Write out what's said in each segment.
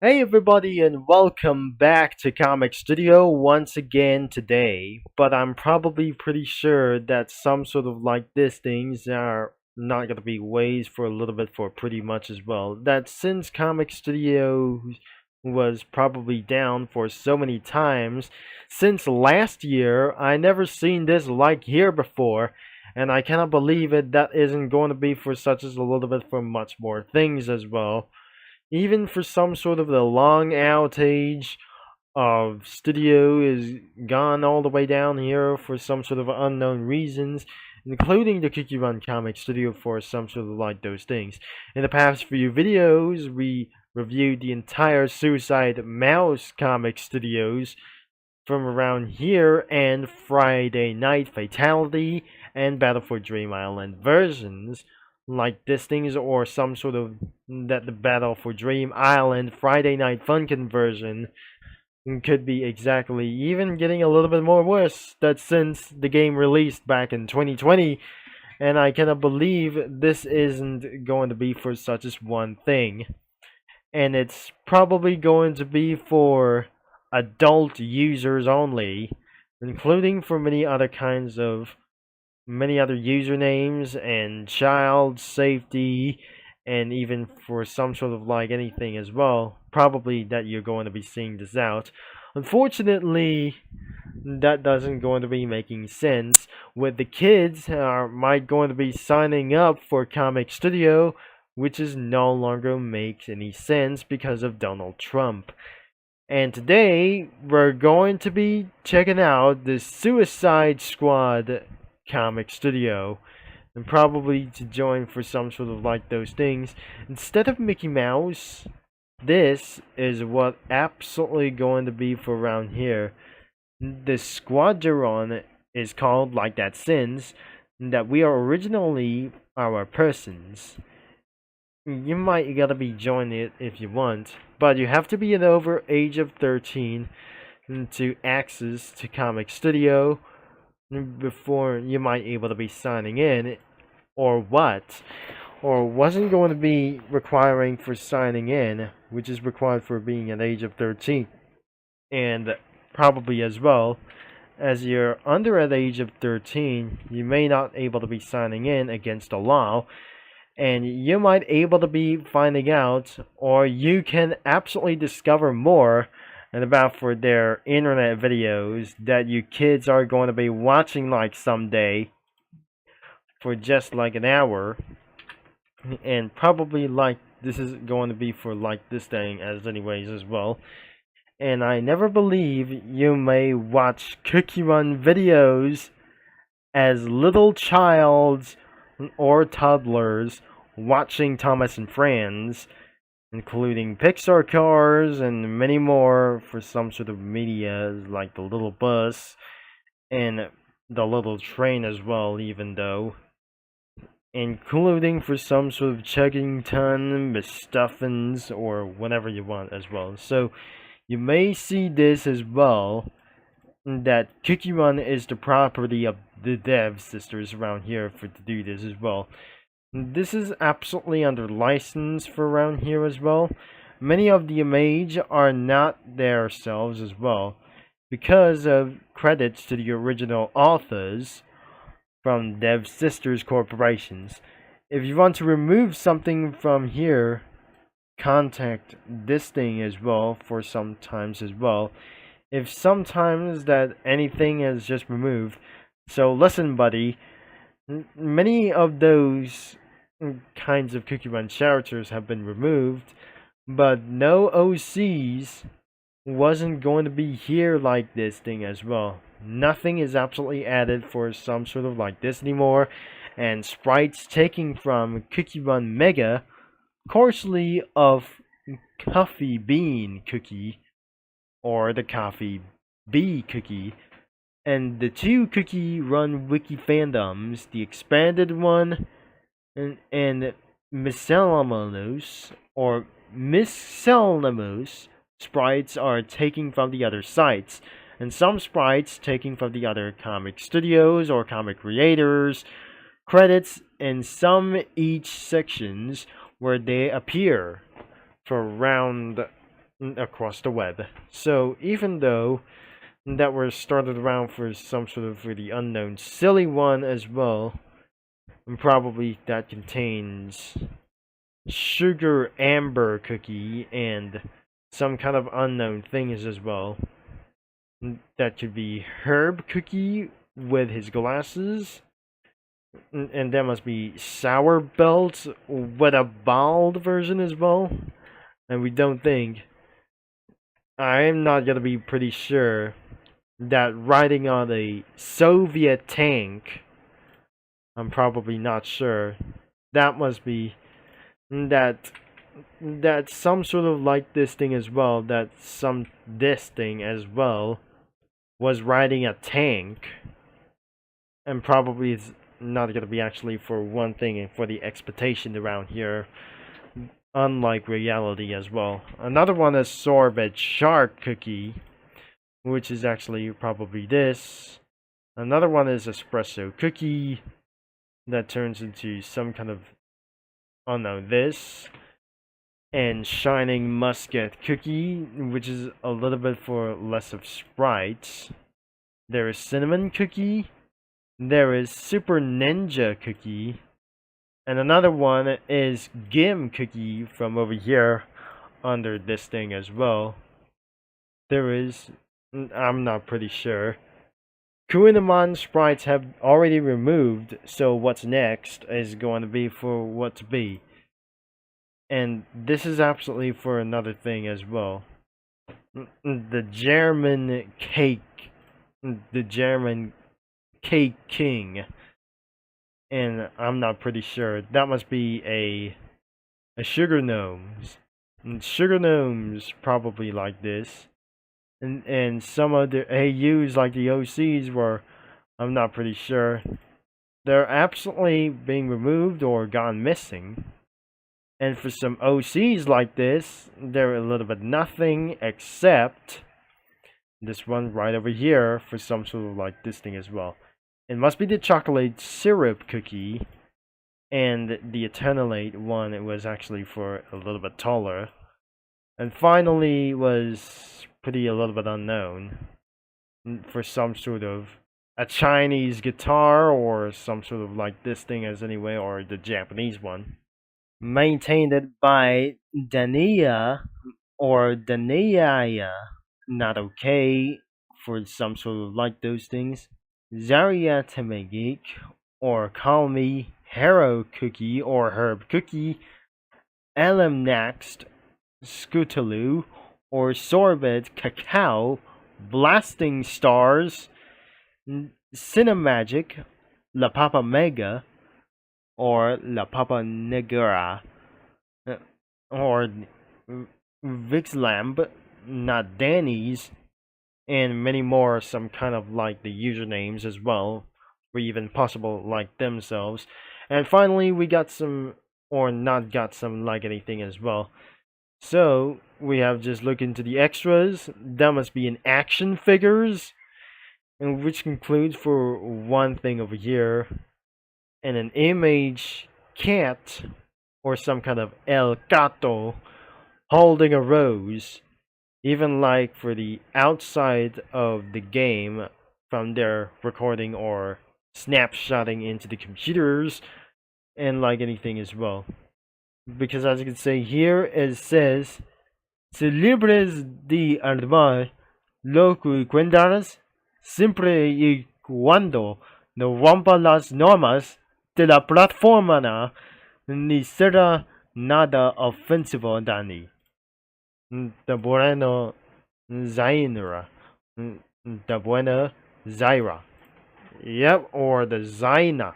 Hey everybody and welcome back to Comic Studio once again today. But I'm probably pretty sure that some sort of like this things are not gonna be ways for a little bit for pretty much as well. That since Comic Studio was probably down for so many times since last year, I never seen this like here before. And I cannot believe it that isn't going to be for such as a little bit for much more things as well, even for some sort of the long outage of studio is gone all the way down here for some sort of unknown reasons, including the Cookie Run Comic Studio for some sort of like those things. In the past few videos, we reviewed the entire Suicide Mouse Comic Studios from around here and Friday Night Fatality and Battle for Dream Island versions like this things or some sort of that the Battle for Dream Island Friday Night Funkin' version could be exactly even getting a little bit more worse that since the game released back in 2020, and I cannot believe this isn't going to be for such as one thing, and it's probably going to be for adult users only, including for many other usernames and child safety, and even for some sort of like anything as well. Probably that you're going to be seeing this out. Unfortunately, that doesn't going to be making sense with the kids might going to be signing up for Comic Studio, which is no longer makes any sense because of Donald Trump. And today we're going to be checking out the Suicide Squad Comic Studio, and probably to join for some sort of like those things. Instead of Mickey Mouse, this is what absolutely going to be for around here. The Squadron is called like that since that we are originally our persons. You might gotta be joining it if you want, but you have to be an over age of 13 to access to Comic Studio before you might able to be signing in, or what, or wasn't going to be requiring for signing in, which is required for being an age of 13, and probably as well as you're under at the age of 13, you may not able to be signing in against the law, and you might able to be finding out, or you can absolutely discover more and about for their internet videos that you kids are going to be watching like someday for just like an hour, and probably like this is going to be for like this thing as anyways as well. And I never believe you may watch Cookie Run videos as little childs or toddlers watching Thomas and Friends, including Pixar cars and many more for some sort of media like the little bus and the little train as well, even though, including for some sort of Chuggington, Stuffins, or whatever you want as well. So you may see this as well, that Cookie Run is the property of the Dev Sisters around here for to do this as well. This is absolutely under license for around here as well. Many of the image are not themselves as well, because of credits to the original authors from Dev Sisters Corporations. If you want to remove something from here, contact this thing as well for sometimes as well. If sometimes that anything is just removed. So listen, buddy, many of those kinds of Cookie Run characters have been removed, but no OCs wasn't going to be here like this thing as well. Nothing is absolutely added for some sort of like this anymore, and sprites taking from Cookie Run Mega, coarsely of Coffee Bean Cookie, or the Coffee Bee Cookie, and the two Cookie Run wiki fandoms, the expanded one and Miscellaneous or Miscellaneous sprites are taken from the other sites, and some sprites taken from the other comic studios or comic creators credits, and some each sections where they appear for around across the web. So even though that were started around for some sort of really unknown silly one as well, and probably that contains sugar amber cookie and some kind of unknown things as well. That could be herb cookie with his glasses, and there must be sour belt with a bald version as well. And we don't think, I'm not gonna be pretty sure that riding on a Soviet tank, I'm probably not sure, that must be that some sort of like this thing as well, that this thing as well was riding a tank, and probably it's not going to be actually for one thing and for the expectation around here, unlike reality as well. Another one is sorbet shark cookie, which is actually probably this. Another one is espresso cookie that turns into some kind of, oh no, this. And shining musket cookie, which is a little bit for less of sprites. There is cinnamon cookie. There is super ninja cookie. And another one is gim cookie from over here under this thing as well. There is, I'm not pretty sure. Kuinamon sprites have already removed, so what's next is going to be for what to be. And this is absolutely for another thing as well. The German cake king. And I'm not pretty sure. That must be a sugar gnomes. And sugar gnomes probably like this. And some of the AUs like the OCs were, I'm not pretty sure. They're absolutely being removed or gone missing. And for some OCs like this, they're a little bit nothing except this one right over here for some sort of like this thing as well. It must be the chocolate syrup cookie, and the eternalate one, it was actually for a little bit taller. And finally was pretty a little bit unknown for some sort of a Chinese guitar or some sort of like this thing as anyway, or the Japanese one. Maintained by Dania or Daniaya, not okay for some sort of like those things. Zaria Temegik, or Call Me Hero Cookie or Herb Cookie. Elm Next, Scootaloo, or Sorbet Cacao, Blasting Stars, Cinemagic, La Papa Mega, or La Papa Negra, or Vixlamb, not Danny's, and many more, some kind of like the usernames as well, or even possible like themselves. And finally, we got some, or not got some like anything as well. So, we have just looked into the extras. That must be in action figures, and which concludes for one thing over here, and an image cat or some kind of El Gato holding a rose, even like for the outside of the game from their recording or snapshotting into the computers, and like anything as well. Because as you can see here, it says Celebres de armar lo que cuentas siempre y cuando no rompa las normas de la plataforma ni será nada ofensivo Dani. The bueno Zainra. The buena Zaira. Yep, or the Zaina.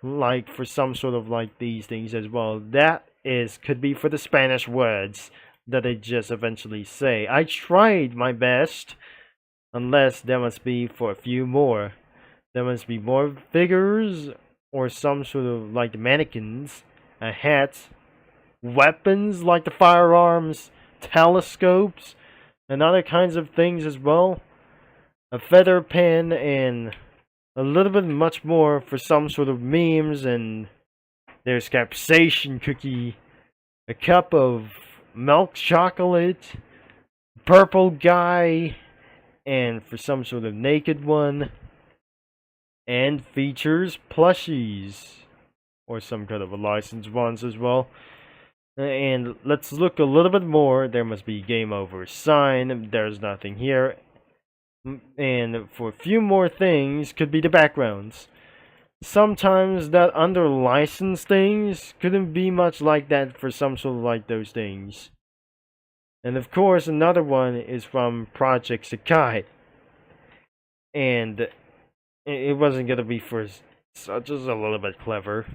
Like for some sort of like these things as well. That could be for the Spanish words that they just eventually say. I tried my best. Unless there must be for a few more. There must be more figures or some sort of like mannequins, a hat, weapons like the firearms, telescopes, and other kinds of things as well. A feather pen and a little bit much more for some sort of memes. And there's capsaicin cookie, a cup of milk chocolate, purple guy, and for some sort of naked one, and features plushies, or some kind of a licensed ones as well. And let's look a little bit more. There must be game over sign. There's nothing here. And for a few more things, could be the backgrounds. Sometimes that under licensed things couldn't be much like that for some sort of like those things. And of course, another one is from Project Sakai. And it wasn't gonna be for such as a little bit clever.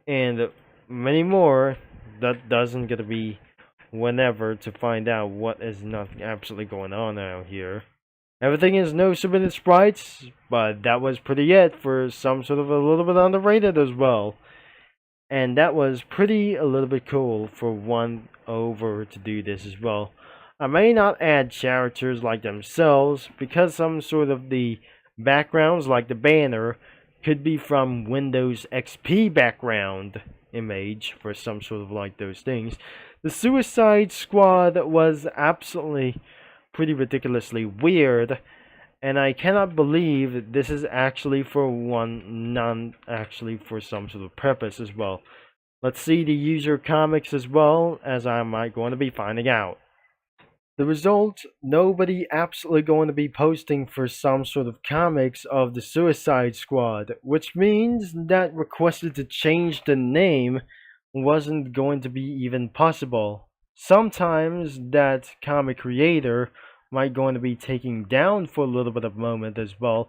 And many more that doesn't gonna be whenever to find out what is not absolutely going on out here. Everything is no submitted sprites, but that was pretty it for some sort of a little bit underrated as well. And that was pretty a little bit cool for one over to do this as well. I may not add characters like themselves because some sort of the backgrounds like the banner could be from Windows XP background image for some sort of like those things. The Suicide Squad was absolutely pretty ridiculously weird, and I cannot believe that this is actually for one, non actually for some sort of purpose as well. Let's see the user comics as well, as I might going to be finding out. The result, nobody absolutely going to be posting for some sort of comics of the Suicide Squad, which means that requested to change the name wasn't going to be even possible. Sometimes that comic creator might going to be taking down for a little bit of moment as well,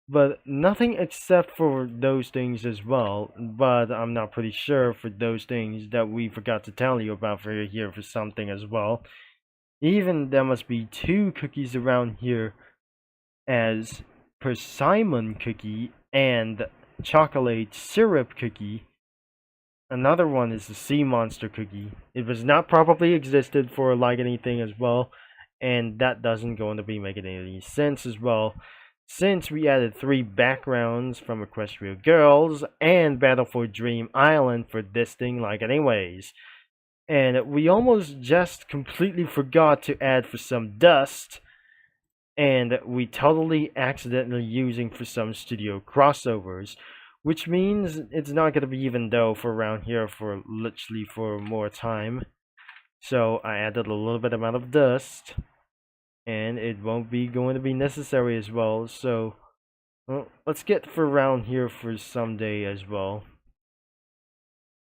but nothing except for those things as well. But I'm not pretty sure for those things that we forgot to tell you about for here for something as well. Even there must be 2 cookies around here as persimmon cookie and chocolate syrup cookie. Another one is the sea monster cookie. It was not probably existed for like anything as well, and that doesn't going to be making any sense as well, since we added 3 backgrounds from Equestria Girls and Battle for Dream Island for this thing like anyways. And we almost just completely forgot to add for some dust, and we totally accidentally using for some studio crossovers, which means it's not going to be even though for around here for literally for more time. So I added a little bit amount of dust, and it won't be going to be necessary as well. So let's get for around here for someday as well,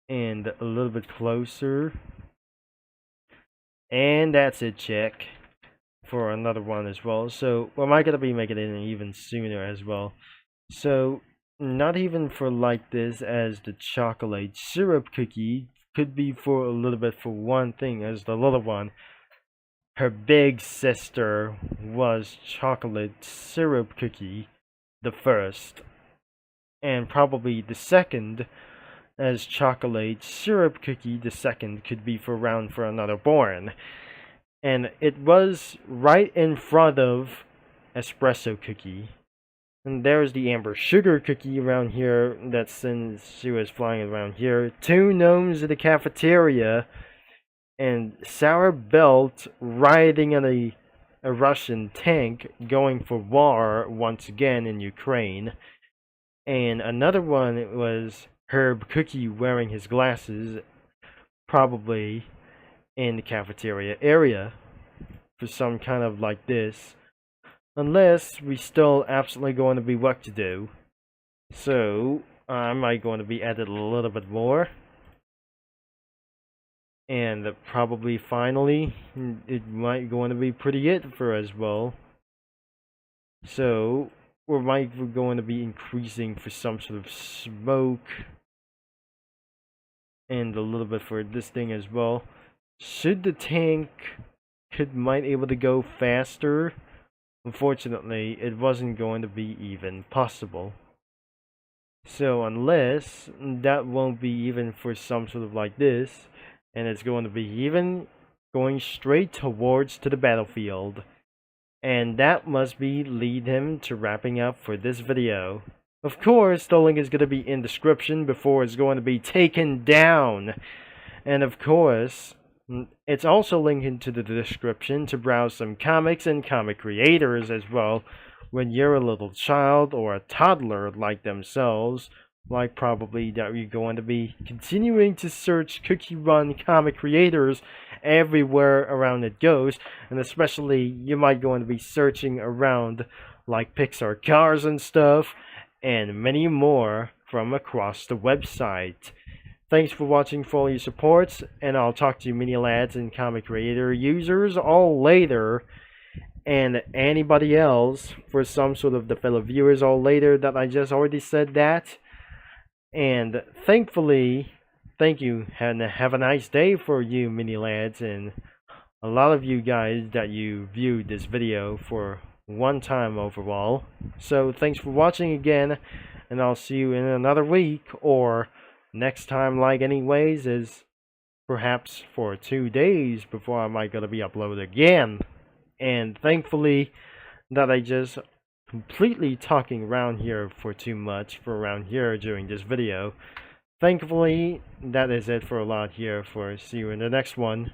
and a little bit closer, and that's it. Check for another one as well. So am I gonna be making it even sooner as well? So not even for like this as the chocolate syrup cookie could be for a little bit for one thing as the little one. Her big sister was chocolate syrup cookie, the first, and probably the second as chocolate syrup cookie. The second could be for round for another born, and it was right in front of espresso cookie. And there's the amber sugar cookie around here. That since she was flying around here, 2 gnomes at the cafeteria, and sour belt riding on a Russian tank going for war once again in Ukraine. And another one was Herb Cookie wearing his glasses, probably in the cafeteria area for some kind of like this, unless we still absolutely going to be what to do. So I might going to be added a little bit more, and probably finally it might going to be pretty it for as well. So we're going to be increasing for some sort of smoke, and a little bit for this thing as well. Should the tank might able to go faster, unfortunately it wasn't going to be even possible. So unless that won't be even for some sort of like this, and it's going to be even going straight towards to the battlefield, and that must be lead him to wrapping up for this video. Of course, the link is going to be in description before it's going to be taken down. And of course, It's also linked into the description to browse some comics and comic creators as well. When you're a little child or a toddler like themselves, like probably that you're going to be continuing to search Cookie Run comic creators everywhere around it goes, and especially you might going to be searching around like Pixar cars and stuff, and many more from across the website. Thanks for watching, for all your supports, and I'll talk to you mini lads and comic creator users all later, and anybody else for some sort of the fellow viewers all later that I just already said that. And thankfully, thank you, and have a nice day for you mini lads and a lot of you guys that you viewed this video for one time overall. So thanks for watching again, and I'll see you in another week, or next time, like anyways, is perhaps for 2 days before I might gonna be uploaded again. And thankfully that I just completely talking around here for too much for around here during this video. Thankfully that is it for a lot here. For see you in the next one.